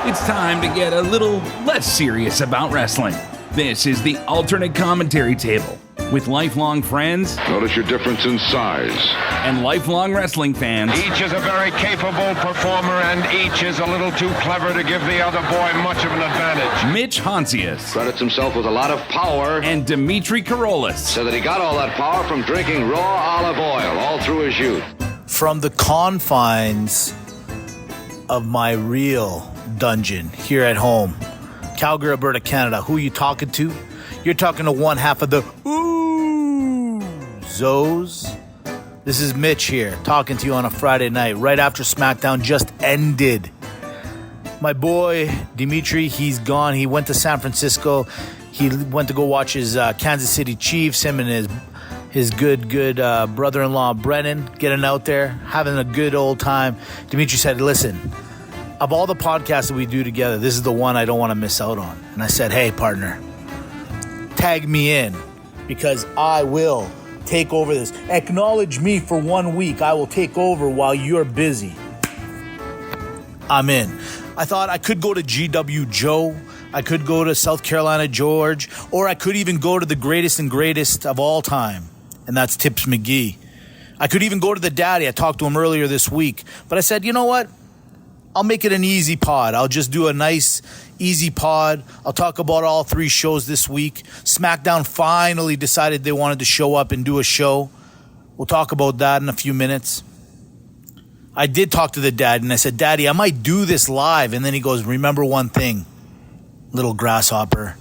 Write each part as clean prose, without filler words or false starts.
It's time to get a little less serious about wrestling. This is the Alternate Commentary Table with lifelong friends. Notice your difference in size. And lifelong wrestling fans. Each is a very capable performer, and each is a little too clever to give the other boy much of an advantage. Mitch Hontzias. Credits himself with a lot of power. And Dimitri Karolis. So that he got all that power from drinking raw olive oil all through his youth. From the confines of my real dungeon here at home, Calgary, Alberta, Canada. Who are you talking to? You're talking to one half of the Zoes. This is Mitch here, talking to you on a Friday night, right after SmackDown just ended. My boy, Dimitri, he's gone. He went to San Francisco. He went to go watch his Kansas City Chiefs, him and his good brother-in-law, Brennan, getting out there, having a good old time. Dimitri said, listen, of all the podcasts that we do together, this is the one I don't want to miss out on. And I said, hey, partner, tag me in because I will take over this. Acknowledge me for 1 week. I will take over while you're busy. I'm in. I thought I could go to GW Joe. I could go to South Carolina George, or I could even go to the greatest and greatest of all time, and that's Tips McGee. I could even go to the daddy. I talked to him earlier this week, but I said, you know what? I'll make it an easy pod. I'll just do a nice, easy pod. I'll talk about all three shows this week. SmackDown finally decided they wanted to show up and do a show. We'll talk about that in a few minutes. I did talk to the dad, and I said, Daddy, I might do this live. And then he goes, remember one thing, little grasshopper,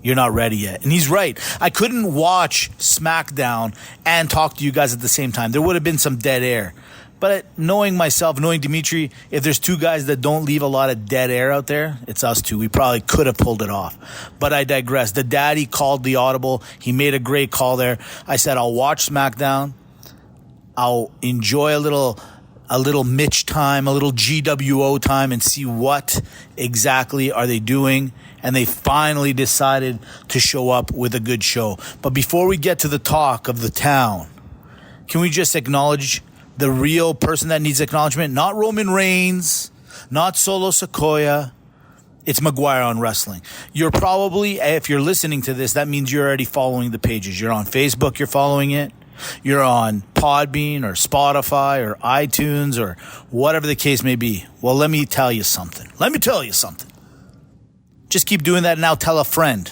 you're not ready yet. And he's right. I couldn't watch SmackDown and talk to you guys at the same time. There would have been some dead air. But knowing myself, knowing Dimitri, if there's two guys that don't leave a lot of dead air out there, it's us two. We probably could have pulled it off. But I digress. The daddy called the audible. He made a great call there. I said, I'll watch SmackDown. I'll enjoy a little Mitch time, a little GWO time, and see what exactly are they doing. And they finally decided to show up with a good show. But before we get to the talk of the town, can we just acknowledge the real person that needs acknowledgement? Not Roman Reigns, not Solo Sikoa. It's McGuire on Wrestling. You're probably, if you're listening to this, that means you're already following the pages. You're on Facebook, you're following it. You're on Podbean or Spotify or iTunes or whatever the case may be. Well, let me tell you something. Just keep doing that and now tell a friend.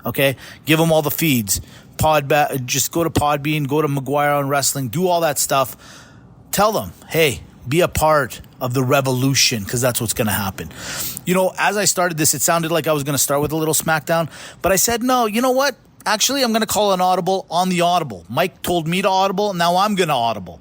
Okay? Give them all the feeds. Just go to Podbean, go to McGuire on Wrestling, do all that stuff. Tell them, hey, be a part of the revolution, because that's what's going to happen. You know, as I started this, it sounded like I was going to start with a little SmackDown, but I said, no, you know what? Actually, I'm going to call an audible on the audible. Mike told me to audible, now I'm going to audible.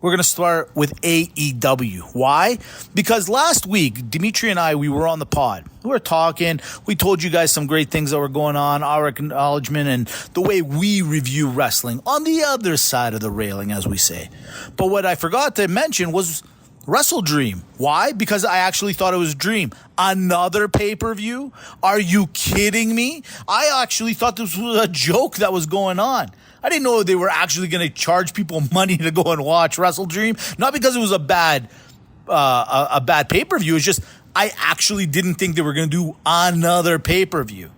We're going to start with AEW. Why? Because last week, Dimitri and I, we were on the pod. We were talking. We told you guys some great things that were going on, our acknowledgement, and the way we review wrestling on the other side of the railing, as we say. But what I forgot to mention was Wrestle Dream. Why? Because I actually thought it was Dream. Another pay-per-view? Are you kidding me? I actually thought this was a joke that was going on. I didn't know they were actually going to charge people money to go and watch Wrestle Dream. Not because it was a bad pay-per-view. It's just I actually didn't think they were going to do another pay-per-view.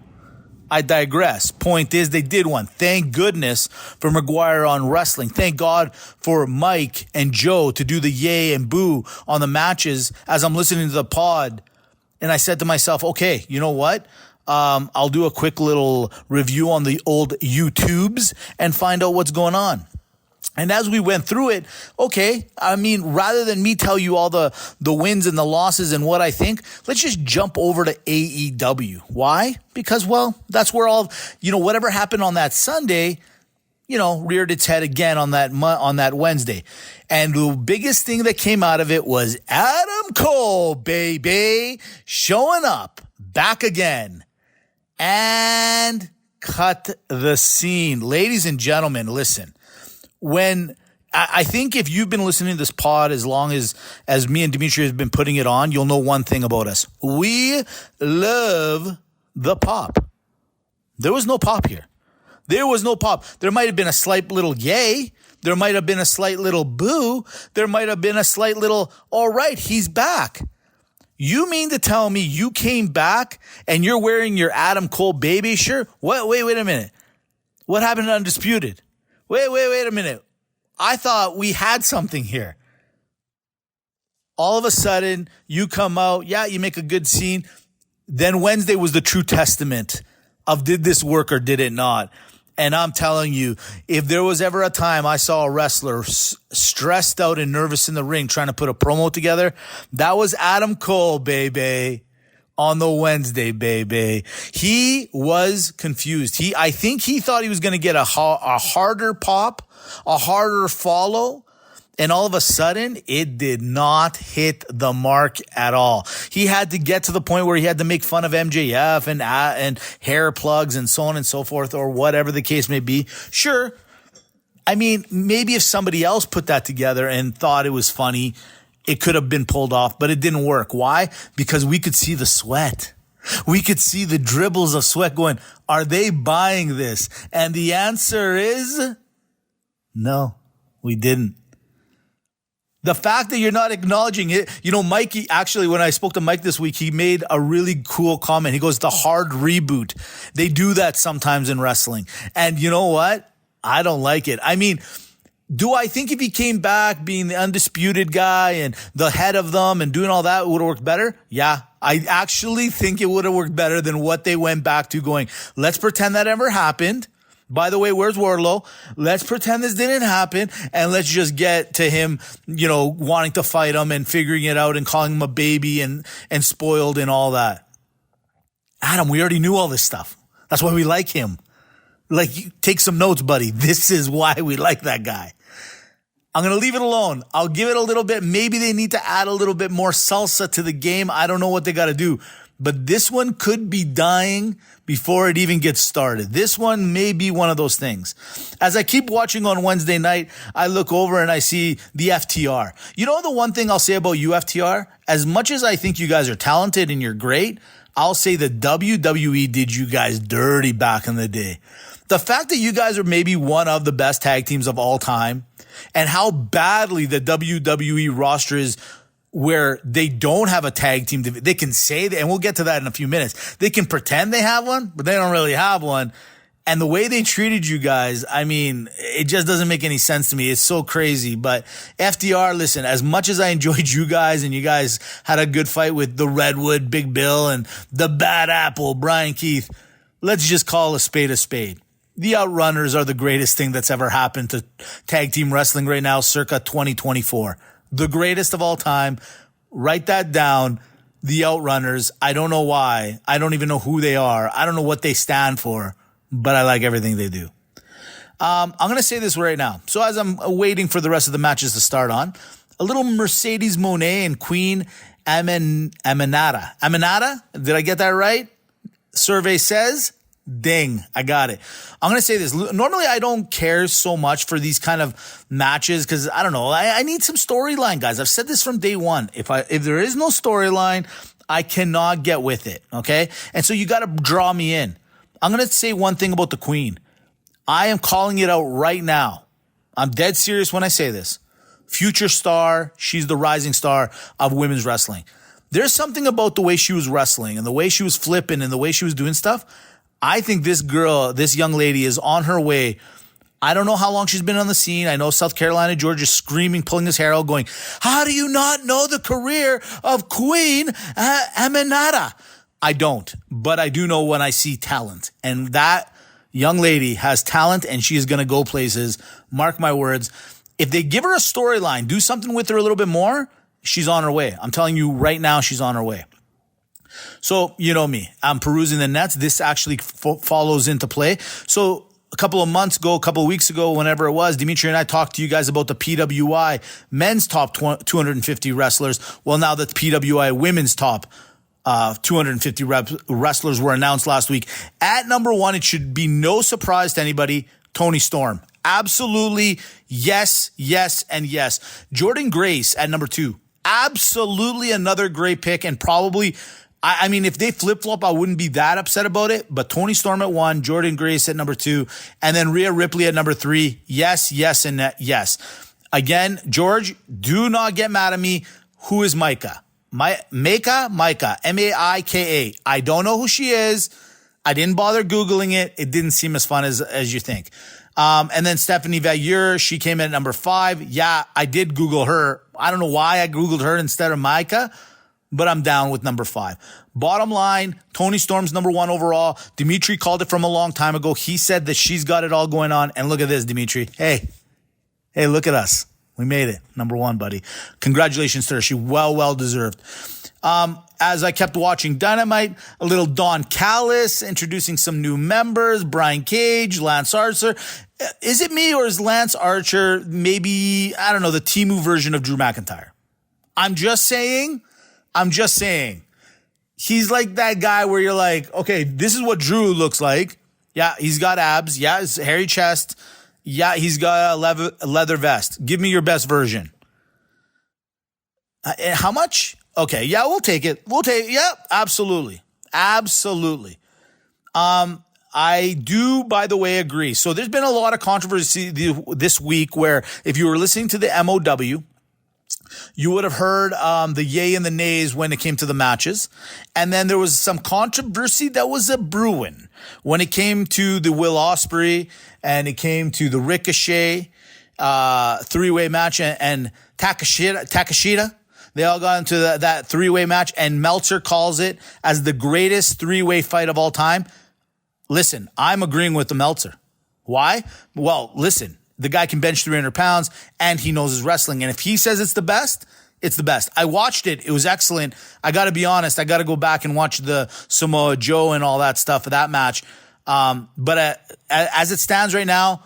I digress. Point is, they did one. Thank goodness for McGuire on Wrestling. Thank God for Mike and Joe to do the yay and boo on the matches as I'm listening to the pod. And I said to myself, okay, you know what? I'll do a quick little review on the old YouTubes and find out what's going on. And as we went through it, okay, I mean, rather than me tell you all the wins and the losses and what I think, let's just jump over to AEW. Why? Because, well, that's where all, whatever happened on that Sunday, reared its head again on that Wednesday. And the biggest thing that came out of it was Adam Cole, baby, showing up back again and cut the scene. Ladies and gentlemen, listen. When I think if you've been listening to this pod as long as me and Dimitri have been putting it on, you'll know one thing about us. We love the pop. There was no pop here. There was no pop. There might have been a slight little yay. There might have been a slight little boo. There might have been a slight little, all right, he's back. You mean to tell me you came back and you're wearing your Adam Cole baby shirt? What? Wait a minute. What happened to Undisputed? Wait a minute. I thought we had something here. All of a sudden, you come out. Yeah, you make a good scene. Then Wednesday was the true testament of did this work or did it not? And I'm telling you, if there was ever a time I saw a wrestler stressed out and nervous in the ring trying to put a promo together, that was Adam Cole, baby, on the Wednesday, baby. He was confused. I think he thought he was going to get a harder pop, a harder follow. And all of a sudden, it did not hit the mark at all. He had to get to the point where he had to make fun of MJF and hair plugs and so on and so forth, or whatever the case may be. Sure. I mean, maybe if somebody else put that together and thought it was funny, it could have been pulled off, but it didn't work. Why? Because we could see the sweat. We could see the dribbles of sweat going, are they buying this? And the answer is no, we didn't. The fact that you're not acknowledging it, Mikey, actually, when I spoke to Mike this week, he made a really cool comment. He goes, the hard reboot. They do that sometimes in wrestling. And you know what? I don't like it. I mean, do I think if he came back being the undisputed guy and the head of them and doing all that, it would have worked better? Yeah. I actually think it would have worked better than what they went back to going, let's pretend that ever happened. By the way, where's Wardlow? Let's pretend this didn't happen, and let's just get to him, wanting to fight him and figuring it out and calling him a baby and spoiled and all that. Adam, we already knew all this stuff. That's why we like him. Take some notes, buddy. This is why we like that guy. I'm going to leave it alone. I'll give it a little bit. Maybe they need to add a little bit more salsa to the game. I don't know what they got to do. But this one could be dying before it even gets started. This one may be one of those things. As I keep watching on Wednesday night, I look over and I see the FTR. You know the one thing I'll say about you, FTR? As much as I think you guys are talented and you're great, I'll say the WWE did you guys dirty back in the day. The fact that you guys are maybe one of the best tag teams of all time and how badly the WWE roster is where they don't have a tag team. They can say that, and we'll get to that in a few minutes. They can pretend they have one, but they don't really have one. And the way they treated you guys, I mean, it just doesn't make any sense to me. It's so crazy. But FDR, listen, as much as I enjoyed you guys and you guys had a good fight with the Redwood, Big Bill, and the Bad Apple, Brian Keith, let's just call a spade a spade. The Outrunners are the greatest thing that's ever happened to tag team wrestling right now, circa 2024. The greatest of all time. Write that down. The Outrunners. I don't know why. I don't even know who they are. I don't know what they stand for, but I like everything they do. I'm going to say this right now. So as I'm waiting for the rest of the matches to start on, a little Mercedes Moné and Queen Aminata. Aminata? Did I get that right? Survey says, ding, I got it. I'm going to say this. Normally, I don't care so much for these kind of matches because, I don't know, I need some storyline, guys. I've said this from day one. If there is no storyline, I cannot get with it, okay? And so you got to draw me in. I'm going to say one thing about the Queen. I am calling it out right now. I'm dead serious when I say this. Future star. She's the rising star of women's wrestling. There's something about the way she was wrestling and the way she was flipping and the way she was doing stuff. I think this girl, this young lady is on her way. I don't know how long she's been on the scene. I know South Carolina, Georgia is screaming, pulling his hair out, going, how do you not know the career of Queen Aminata? I don't, but I do know when I see talent. And that young lady has talent and she is going to go places. Mark my words. If they give her a storyline, do something with her a little bit more, she's on her way. I'm telling you right now, she's on her way. So, you know me, I'm perusing the nets. This actually follows into play. So a couple of weeks ago, whenever it was, Dimitri and I talked to you guys about the PWI men's top 250 wrestlers. Well, now that the PWI women's top 250 wrestlers were announced last week. At number one, it should be no surprise to anybody, Toni Storm. Absolutely, yes, and yes. Jordynne Grace at number two. Absolutely another great pick and probably... I mean, if they flip-flop, I wouldn't be that upset about it. But Toni Storm at one, Jordynne Grace at number two, and then Rhea Ripley at number three. Yes, and yes. Again, George, do not get mad at me. Who is Micah? Maika, Maika. I don't know who she is. I didn't bother Googling it. It didn't seem as fun as you think. And then Stephanie Vailleur, she came in at number 5. Yeah, I did Google her. I don't know why I Googled her instead of Maika, but I'm down with number 5. Bottom line, Toni Storm's number 1 overall. Dimitri called it from a long time ago. He said that she's got it all going on. And look at this, Dimitri. Hey, look at us. We made it. Number 1, buddy. Congratulations to her. She well deserved. As I kept watching Dynamite, a little Don Callis introducing some new members, Brian Cage, Lance Archer. Is it me or is Lance Archer maybe, I don't know, the Temu version of Drew McIntyre? I'm just saying. He's like that guy where you're like, okay, this is what Drew looks like. Yeah, he's got abs. Yeah, his hairy chest. Yeah, he's got a leather vest. Give me your best version. How much? Okay, yeah, we'll take it. Yeah, absolutely. I do, by the way, agree. So there's been a lot of controversy this week where if you were listening to the MOW, you would have heard the yay and the nays when it came to the matches. And then there was some controversy that was a brewing when it came to the Will Ospreay and it came to the Ricochet 3-way match and Takashita. They all got into that 3-way match, and Meltzer calls it as the greatest 3-way fight of all time. Listen, I'm agreeing with the Meltzer. Why? Well, listen, the guy can bench 300 pounds, and he knows his wrestling. And if he says it's the best, it's the best. I watched it. It was excellent. I got to be honest. I got to go back and watch the Samoa Joe and all that stuff for that match. But as it stands right now,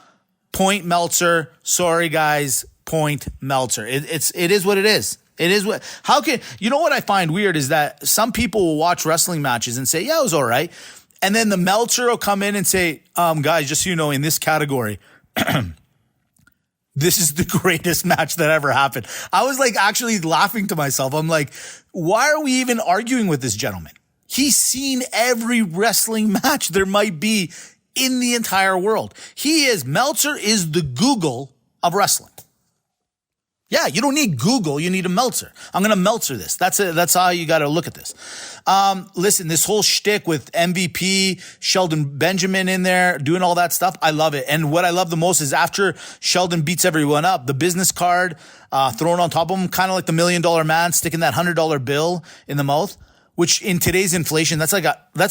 point Meltzer. Sorry, guys, point Meltzer. It is what it is. It is what, you know what I find weird is that some people will watch wrestling matches and say, yeah, it was all right. And then the Meltzer will come in and say, guys, just so you know, in this category, this is the greatest match that ever happened. I was like actually laughing to myself. I'm like, why are we even arguing with this gentleman? He's seen every wrestling match there might be in the entire world. Meltzer is the Google of wrestling. Yeah, you don't need Google. You need a Meltzer. I'm going to Meltzer this. That's how you got to look at this. Listen, this whole shtick with MVP, Sheldon Benjamin in there, doing all that stuff, I love it. And what I love the most is after Sheldon beats everyone up, the business card thrown on top of him, kind of like the $1 Million Man sticking that $100 bill in the mouth, which in today's inflation, that's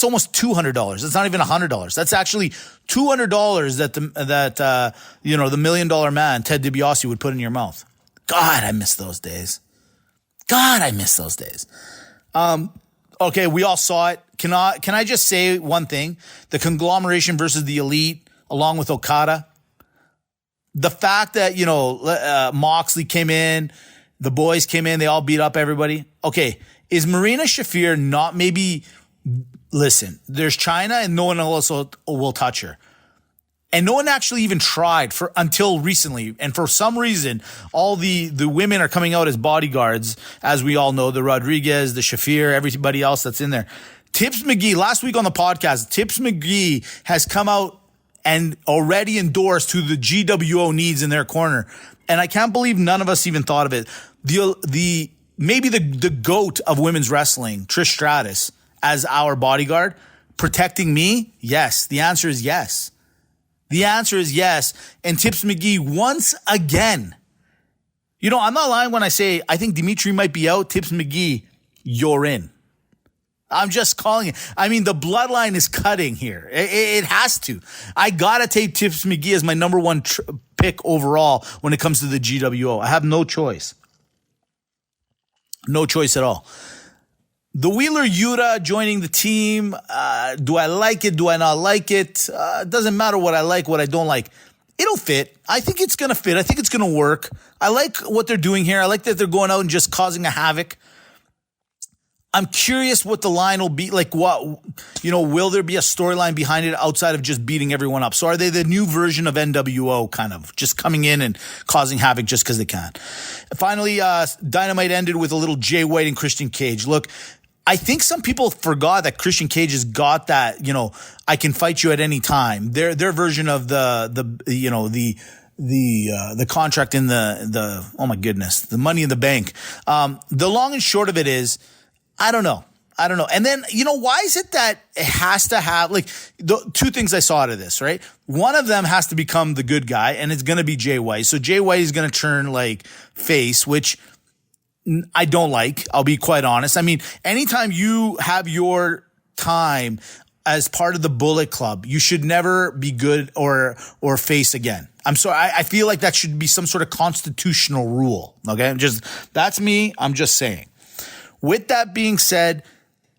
almost $200. That's not even $100. That's actually $200 that the $1 Million Man, Ted DiBiase, would put in your mouth. God, I miss those days. Okay, we all saw it. Can I just say one thing? The conglomeration versus the elite, along with Okada. The fact that, Moxley came in, the boys came in, they all beat up everybody. Okay, is Marina Shafir not maybe, listen, there's China and no one else will touch her. And no one actually even tried until recently. And for some reason, all the women are coming out as bodyguards, as we all know, the Rodriguez, the Shafir, everybody else that's in there. Tips McGee, last week on the podcast, Tips McGee has come out and already endorsed who the GWO needs in their corner. And I can't believe none of us even thought of it. Maybe the GOAT of women's wrestling, Trish Stratus, as our bodyguard, protecting me? Yes. The answer is yes. The answer is yes. And Tips McGee, once again, I'm not lying when I say I think Dimitri might be out. Tips McGee, you're in. I'm just calling it. I mean, the bloodline is cutting here. It has to. I got to take Tips McGee as my number 1 pick overall when it comes to the GWO. I have no choice. No choice at all. The Wheeler Yuta joining the team. Do I like it? Do I not like it? It doesn't matter what I like, what I don't like. It'll fit. I think it's going to fit. I think it's going to work. I like what they're doing here. I like that they're going out and just causing a havoc. I'm curious what the line will be. Like what, will there be a storyline behind it outside of just beating everyone up? So are they the new version of NWO kind of just coming in and causing havoc just because they can? Finally, Dynamite ended with a little Jay White and Christian Cage. Look, I think some people forgot that Christian Cage has got that, I can fight you at any time. Their version of the the contract in the oh my goodness, the Money in the Bank. The long and short of it is, I don't know. And then, why is it that it has to have, like, the two things I saw out of this, right? One of them has to become the good guy, and it's going to be Jay White. So Jay White is going to turn, like, face, which I don't like. I'll be quite honest. I mean, anytime you have your time as part of the Bullet Club, you should never be good or face again. I'm sorry. I feel like that should be some sort of constitutional rule. Okay. That's me. I'm just saying. With that being said,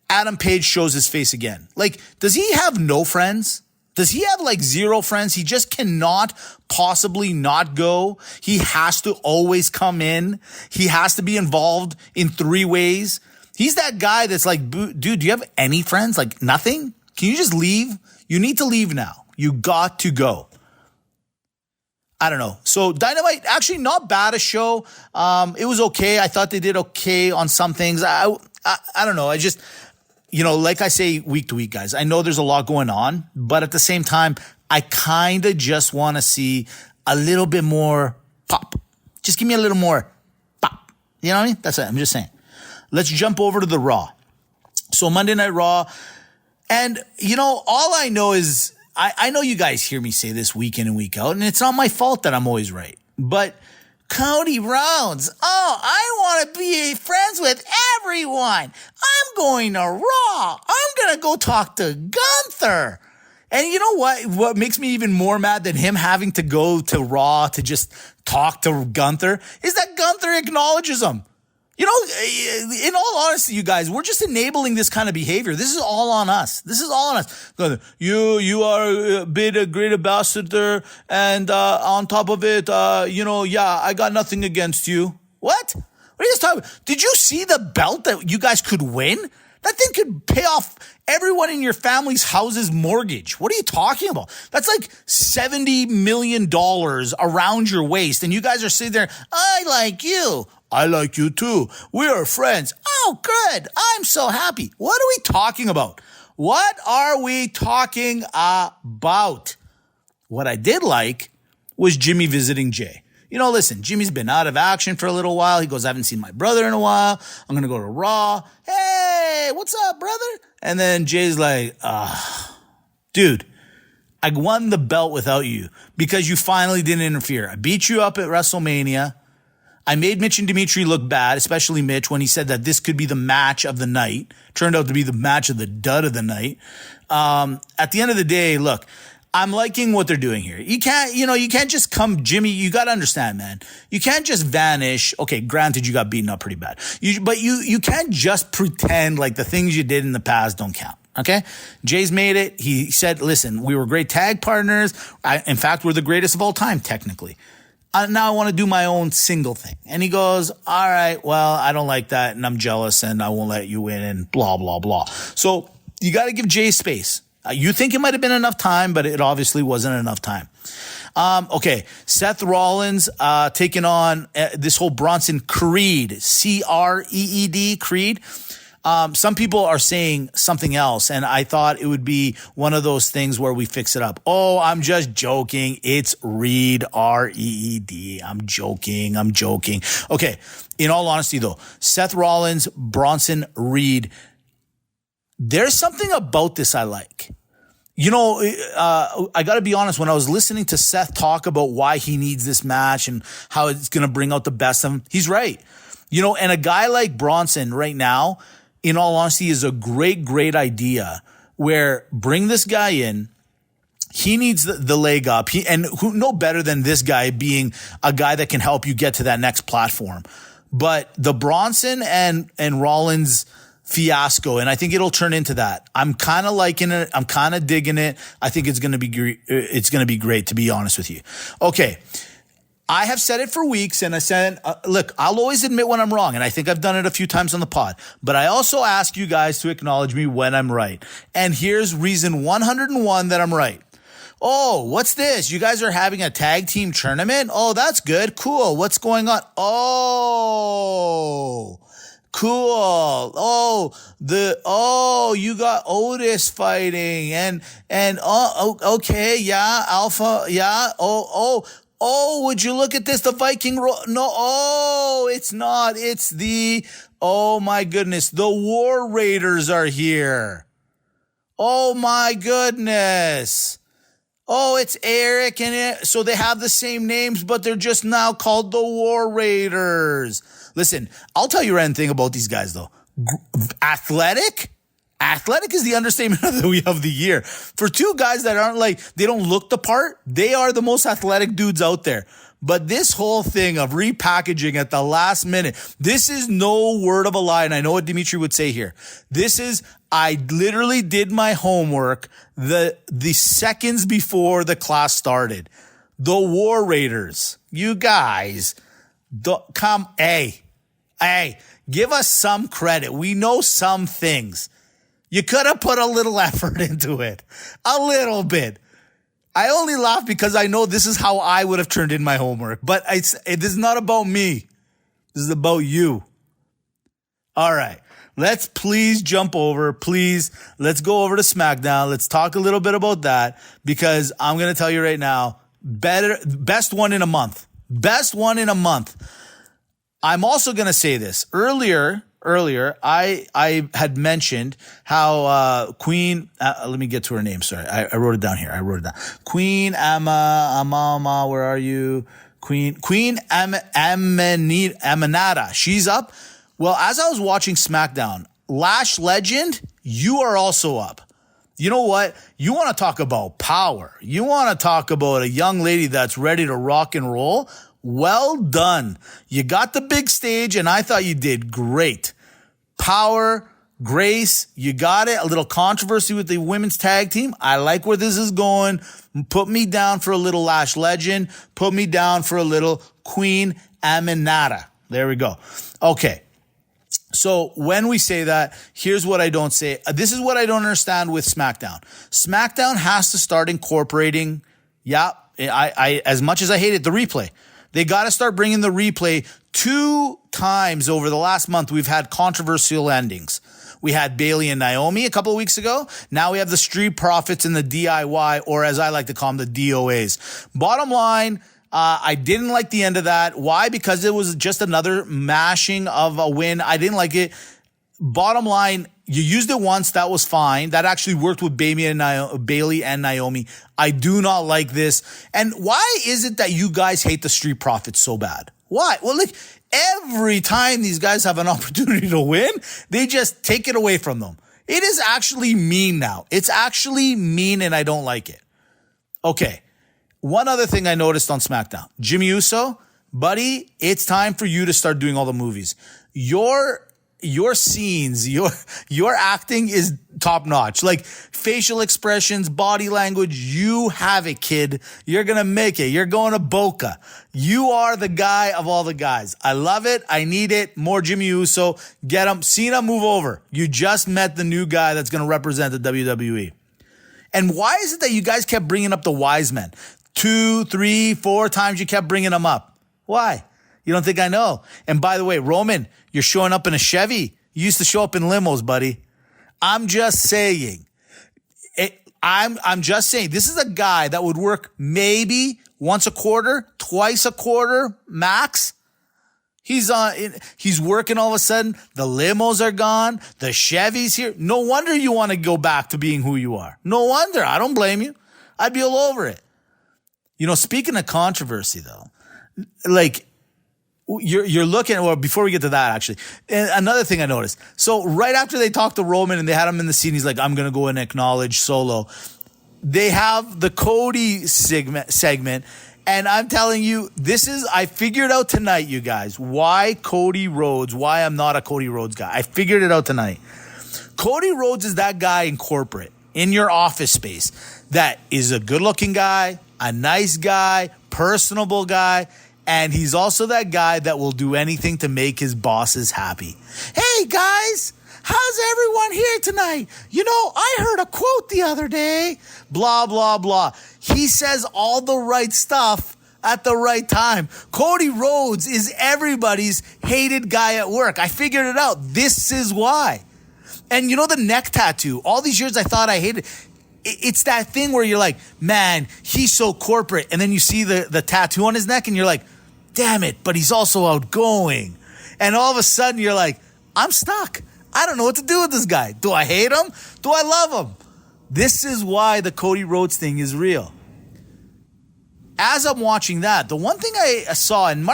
Adam Page shows his face again. Like, does he have no friends? Does he have like zero friends? He just cannot possibly not go. He has to always come in. He has to be involved in three ways. He's that guy that's like, dude, do you have any friends? Like, nothing? Can you just leave? You need to leave now. You got to go. I don't know. So Dynamite, actually not bad a show. It was okay. I thought they did okay on some things. I don't know. I just, like I say week to week, guys, I know there's a lot going on, but at the same time, I kind of just want to see a little bit more pop. Just give me a little more pop. You know what I mean? That's it. I'm just saying. Let's jump over to the Raw. So Monday Night Raw. And, all I know is, I know you guys hear me say this week in and week out, and it's not my fault that I'm always right. But Cody Rhodes, I want to be friends with everyone. I'm going to Raw. I'm going to go talk to Gunther. And you know what? What makes me even more mad than him having to go to Raw to just talk to Gunther is that Gunther acknowledges him. In all honesty, you guys, we're just enabling this kind of behavior. This is all on us. You are been a great ambassador, and on top of it, I got nothing against you. What? What are you guys talking about? Did you see the belt that you guys could win? That thing could pay off everyone in your family's house's mortgage. What are you talking about? That's like $70 million around your waist, and you guys are sitting there, I like you. I like you too. We are friends. Oh, good. I'm so happy. What are we talking about? What are we talking about? What I did like was Jimmy visiting Jay. Listen, Jimmy's been out of action for a little while. He goes, I haven't seen my brother in a while. I'm going to go to Raw. Hey, what's up, brother? And then Jay's like, dude, I won the belt without you because you finally didn't interfere. I beat you up at WrestleMania. I made Mitch and Dimitri look bad, especially Mitch, when he said that this could be the match of the night. Turned out to be the match of the dud of the night. At the end of the day, look, I'm liking what they're doing here. You can't just come, Jimmy, you got to understand, man. You can't just vanish. Okay, granted, you got beaten up pretty bad. But you can't just pretend like the things you did in the past don't count. Okay? Jay's made it. He said, listen, we were great tag partners. In fact, we're the greatest of all time, technically. Now I want to do my own single thing. And he goes, all right, well, I don't like that, and I'm jealous, and I won't let you win, and blah, blah, blah. So you got to give Jay space. You think it might have been enough time, but it obviously wasn't enough time. Okay, Seth Rollins taking on this whole Bronson Creed, C-R-E-E-D, Creed. Some people are saying something else, and I thought it would be one of those things where we fix it up. Oh, I'm just joking. It's Reed, R-E-E-D. I'm joking. Okay, in all honesty, though, Seth Rollins, Bronson Reed, there's something about this I like. I got to be honest, when I was listening to Seth talk about why he needs this match and how it's going to bring out the best of him, he's right. And a guy like Bronson right now, in all honesty, is a great, great idea where bring this guy in. He needs the leg up. Who no better than this guy being a guy that can help you get to that next platform. But the Bronson and Rollins fiasco, and I think it'll turn into that. I'm kind of liking it. I'm kind of digging it. I think it's going to be great, to be honest with you. Okay. I have said it for weeks, and I said, look, I'll always admit when I'm wrong, and I think I've done it a few times on the pod, but I also ask you guys to acknowledge me when I'm right. And here's reason 101 that I'm right. Oh, what's this? You guys are having a tag team tournament? Oh, that's good. Cool. What's going on? Oh, cool. You got Otis fighting and okay. Yeah. Alpha. Yeah. Oh, would you look at this? The Viking No, oh, it's not. It's oh my goodness. The War Raiders are here. Oh my goodness. Oh, it's Eric so they have the same names, but they're just now called the War Raiders. Listen, I'll tell you anything about these guys though. Athletic is the understatement of the year. For two guys that aren't they don't look the part, they are the most athletic dudes out there. But this whole thing of repackaging at the last minute, this is no word of a lie. And I know what Dimitri would say here. I literally did my homework the seconds before the class started. The War Raiders, you guys, hey, give us some credit. We know some things. You could have put a little effort into it. A little bit. I only laugh because I know this is how I would have turned in my homework. But it is not about me. This is about you. All right. Let's please jump over. Please, let's go over to SmackDown. Let's talk a little bit about that because I'm going to tell you right now, best one in a month. Best one in a month. I'm also going to say this. Earlier, I had mentioned how Queen, let me get to her name. Sorry, I wrote it down here. Queen Amma, where are you? Queen Amanada. She's up. Well, as I was watching SmackDown, Lash Legend, you are also up. You know what? You want to talk about power. You want to talk about a young lady that's ready to rock and roll. Well done. You got the big stage, and I thought you did great. Power, grace, you got it. A little controversy with the women's tag team. I like where this is going. Put me down for a little Lash Legend. Put me down for a little Queen Aminata. There we go. Okay. So when we say that, here's what I don't say. This is what I don't understand with SmackDown. SmackDown has to start incorporating, I as much as I hate it, the replay. They got to start bringing the replay. 2 times over the last month, we've had controversial endings. We had Bayley and Naomi a couple of weeks ago. Now we have the Street Profits and the DIY, or as I like to call them, the DOAs. Bottom line, I didn't like the end of that. Why? Because it was just another mashing of a win. I didn't like it. Bottom line, you used it once. That was fine. That actually worked with Bayley and Naomi. I do not like this. And why is it that you guys hate the Street Profits so bad? Why? Well, look, every time these guys have an opportunity to win, they just take it away from them. It is actually mean now. It's actually mean, and I don't like it. Okay. One other thing I noticed on SmackDown. Jimmy Uso, buddy, it's time for you to start doing all the movies. Your scenes, your acting is top notch. Like facial expressions, body language, you have it, kid. You're going to make it. You're going to Boca. You are the guy of all the guys. I love it. I need it. More Jimmy Uso. Get him. Cena, move over. You just met the new guy that's going to represent the WWE. And why is it that you guys kept bringing up the wise men? 2, 3, 4 times you kept bringing them up. Why? You don't think I know? And by the way, Roman, you're showing up in a Chevy. You used to show up in limos, buddy. I'm just saying. I'm just saying. This is a guy that would work maybe once a quarter, twice a quarter, max. He's working all of a sudden. The limos are gone. The Chevy's here. No wonder you want to go back to being who you are. No wonder. I don't blame you. I'd be all over it. You know, speaking of controversy, though, like you're looking. Well, before we get to that, actually, and another thing I noticed. So right after they talked to Roman and they had him in the scene, he's like, "I'm gonna go and acknowledge Solo." They have the Cody segment, and I'm telling you, I figured out tonight, you guys, why Cody Rhodes. Why I'm not a Cody Rhodes guy. I figured it out tonight. Cody Rhodes is that guy in corporate, in your office space, that is a good-looking guy, a nice guy, personable guy, and he's also that guy that will do anything to make his bosses happy. Hey, guys, how's everyone here tonight? You know, I heard a quote the other day, blah, blah, blah. He says all the right stuff at the right time. Cody Rhodes is everybody's hated guy at work. I figured it out. This is why. And you know the neck tattoo, all these years I thought I hated it's that thing where you're like, man, he's so corporate. And then you see the tattoo on his neck and you're like, damn it, but he's also outgoing. And all of a sudden you're like, I'm stuck. I don't know what to do with this guy. Do I hate him? Do I love him? This is why the Cody Rhodes thing is real. As I'm watching that, the one thing I saw, and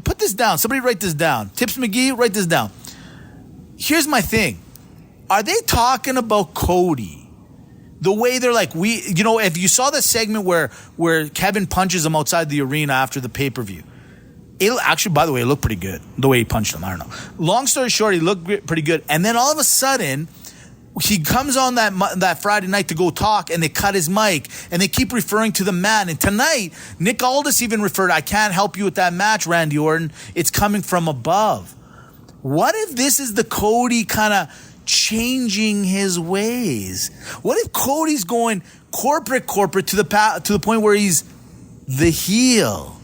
put this down. Somebody write this down. Tips McGee, write this down. Here's my thing. Are they talking about Cody the way they're like, if you saw the segment where Kevin punches him outside the arena after the pay-per-view, actually, by the way, it looked pretty good, the way he punched him. I don't know. Long story short, he looked pretty good. And then all of a sudden, he comes on that Friday night to go talk, and they cut his mic, and they keep referring to the man. And tonight, Nick Aldis even referred, I can't help you with that match, Randy Orton. It's coming from above. What if this is the Cody kind of changing his ways? What if Cody's going corporate to the point where he's the heel?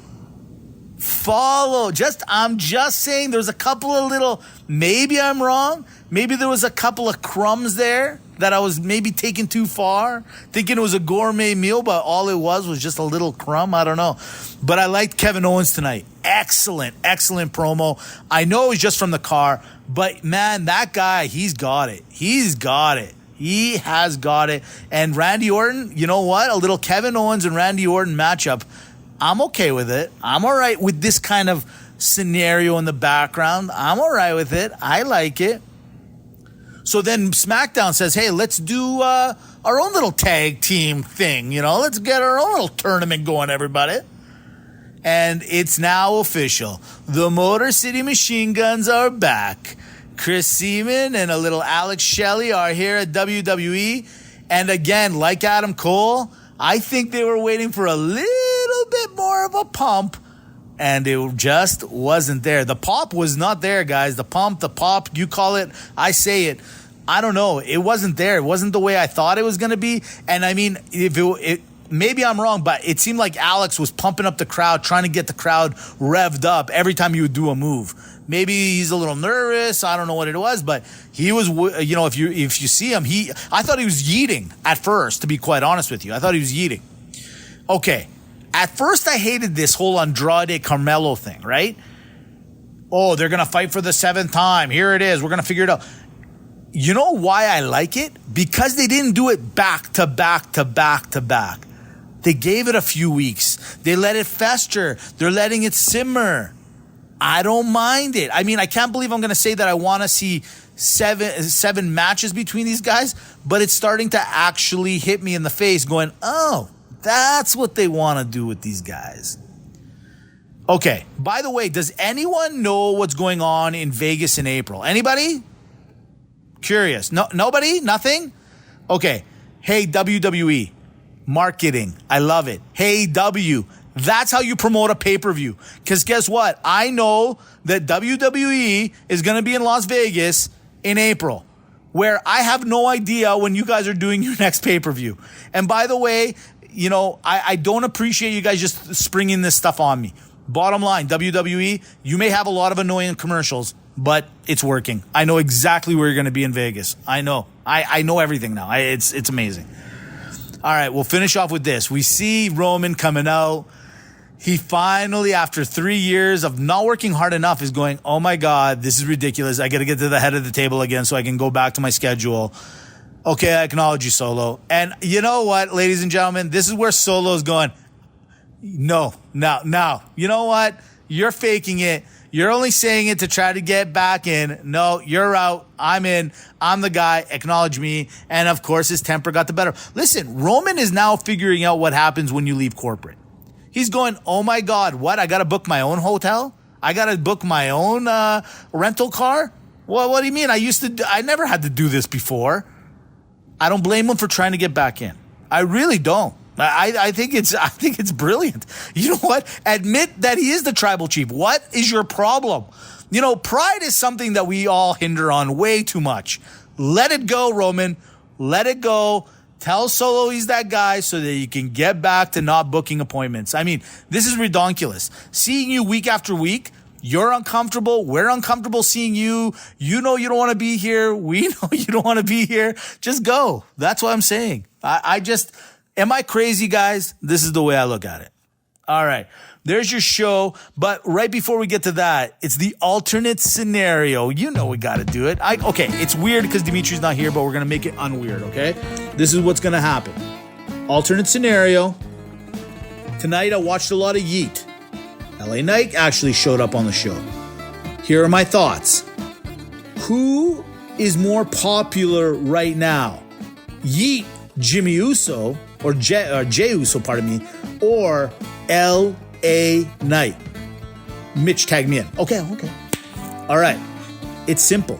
I'm just saying there's a couple of little, maybe I'm wrong. Maybe there was a couple of crumbs there that I was maybe taking too far, thinking it was a gourmet meal, but all it was just a little crumb. I don't know. But I liked Kevin Owens tonight. Excellent promo. I know it was just from the car, but man, that guy, he's got it. He has got it. And Randy Orton, you know what? A little Kevin Owens and Randy Orton matchup. I'm okay with it. I'm all right with this kind of scenario in the background. I'm all right with it. I like it. So then SmackDown says, hey, let's do our own little tag team thing. Let's get our own little tournament going, everybody. And it's now official. The Motor City Machine Guns are back. Chris Seaman and a little Alex Shelley are here at WWE. And again, like Adam Cole, I think they were waiting for a little bit more of a pump, and it just wasn't there. The pop was not there, guys. The pop, you call it, I say it. I don't know. It wasn't there. It wasn't the way I thought it was going to be. And I mean, maybe I'm wrong, but it seemed like Alex was pumping up the crowd, trying to get the crowd revved up every time he would do a move. Maybe he's a little nervous. I don't know what it was, but he was, if you see him, I thought he was yeeting at first, to be quite honest with you. I thought he was yeeting. Okay. At first, I hated this whole Andrade Carmelo thing, right? Oh, they're going to fight for the 7th time. Here it is. We're going to figure it out. You know why I like it? Because they didn't do it back to back to back to back. They gave it a few weeks. They let it fester. They're letting it simmer. I don't mind it. I mean, I can't believe I'm going to say that I want to see seven matches between these guys, but it's starting to actually hit me in the face going, oh, that's what they want to do with these guys. Okay, by the way, does anyone know what's going on in Vegas in April? Anybody? Curious. No, nobody? Nothing? Okay. Hey, WWE. Marketing. I love it. Hey, W. That's how you promote a pay-per-view. Because guess what? I know that WWE is going to be in Las Vegas in April, where I have no idea when you guys are doing your next pay-per-view. And by the way, I don't appreciate you guys just springing this stuff on me. Bottom line, WWE, you may have a lot of annoying commercials, but it's working. I know exactly where you're going to be in Vegas. I know. I know everything now. It's amazing. All right, we'll finish off with this. We see Roman coming out. He finally, after 3 years of not working hard enough, is going, oh my God, this is ridiculous. I got to get to the head of the table again so I can go back to my schedule. Okay, I acknowledge you, Solo. And you know what, ladies and gentlemen? This is where Solo's going, no. You know what? You're faking it. You're only saying it to try to get back in. No, you're out. I'm in. I'm the guy. Acknowledge me. And of course, his temper got the better. Listen, Roman is now figuring out what happens when you leave corporate. He's going, oh my God, what? I got to book my own hotel? I got to book my own rental car? Well, what do you mean? I never had to do this before. I don't blame him for trying to get back in. I really don't. I think it's brilliant. You know what? Admit that he is the tribal chief. What is your problem? Pride is something that we all hinder on way too much. Let it go, Roman. Let it go. Tell Solo he's that guy so that you can get back to not booking appointments. I mean, this is ridiculous. Seeing you week after week, You're uncomfortable. We're uncomfortable seeing you. You know you don't want to be here. We know you don't want to be here. Just go. That's what I'm saying. Am I crazy, guys? This is the way I look at it. All right. There's your show. But right before we get to that, it's the alternate scenario. You know we got to do it. Okay, it's weird because Dimitri's not here, but we're going to make it unweird, okay? This is what's going to happen. Alternate scenario. Tonight I watched a lot of Yeet. LA Knight actually showed up on the show. Here are my thoughts. Who is more popular right now? Yeet, Jimmy Uso, or Jey Uso, pardon me, or LA Knight? Mitch, tag me in. Okay. All right. It's simple.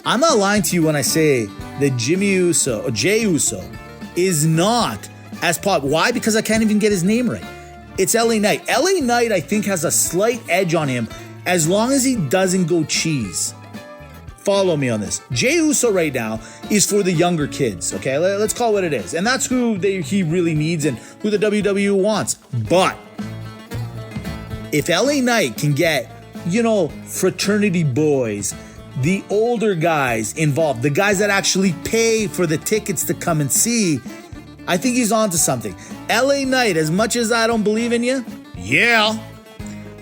I'm not lying to you when I say that Jey Uso is not as popular. Why? Because I can't even get his name right. It's LA Knight. LA Knight, I think, has a slight edge on him as long as he doesn't go cheese. Follow me on this. Jey Uso right now is for the younger kids, okay? Let's call it what it is. And that's who he really needs and who the WWE wants. But if LA Knight can get, fraternity boys, the older guys involved, the guys that actually pay for the tickets to come and see, I think he's on to something. LA Knight, as much as I don't believe in you, yeah.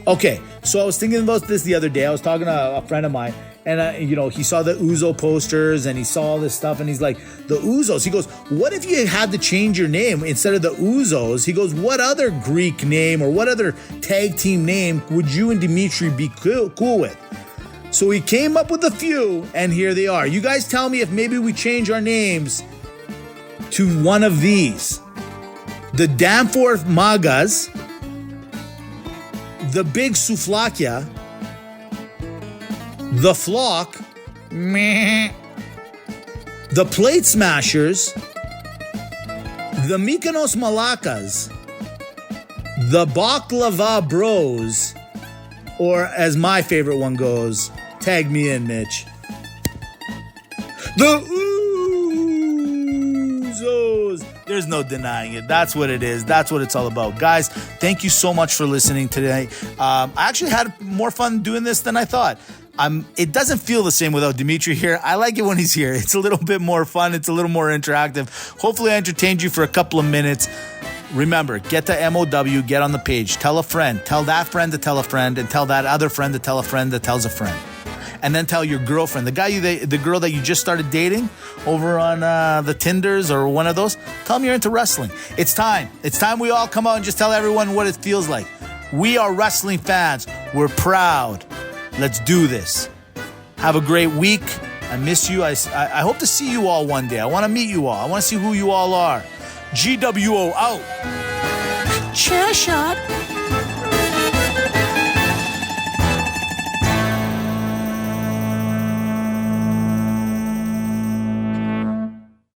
Okay, so I was thinking about this the other day. I was talking to a friend of mine, and he saw the Uzo posters, and he saw all this stuff, and he's like, the Uzos. He goes, what if you had to change your name instead of the Uzos? He goes, what other Greek name or what other tag team name would you and Dimitri be cool with? So he came up with a few, and here they are. You guys tell me if maybe we change our names to one of these. The Danforth Magas, the Big Souflakia, the Flock, meh, the Plate Smashers, the Mykonos Malakas, the Baklava Bros, or as my favorite one goes, tag me in, Mitch, the Uzos. There's no denying it. That's what it is. That's what it's all about. Guys, thank you so much for listening today. I actually had more fun doing this than I thought. It doesn't feel the same without Dimitri here. I like it when he's here. It's a little bit more fun. It's a little more interactive. Hopefully I entertained you for a couple of minutes. Remember, get to MOW, get on the page. Tell a friend. Tell that friend to tell a friend, and tell that other friend to tell a friend that tells a friend. And then tell your girlfriend, the girl that you just started dating over on the Tinders or one of those, tell them you're into wrestling. It's time. It's time we all come out and just tell everyone what it feels like. We are wrestling fans. We're proud. Let's do this. Have a great week. I miss you. I hope to see you all one day. I want to meet you all. I want to see who you all are. GWO out. Chair shot.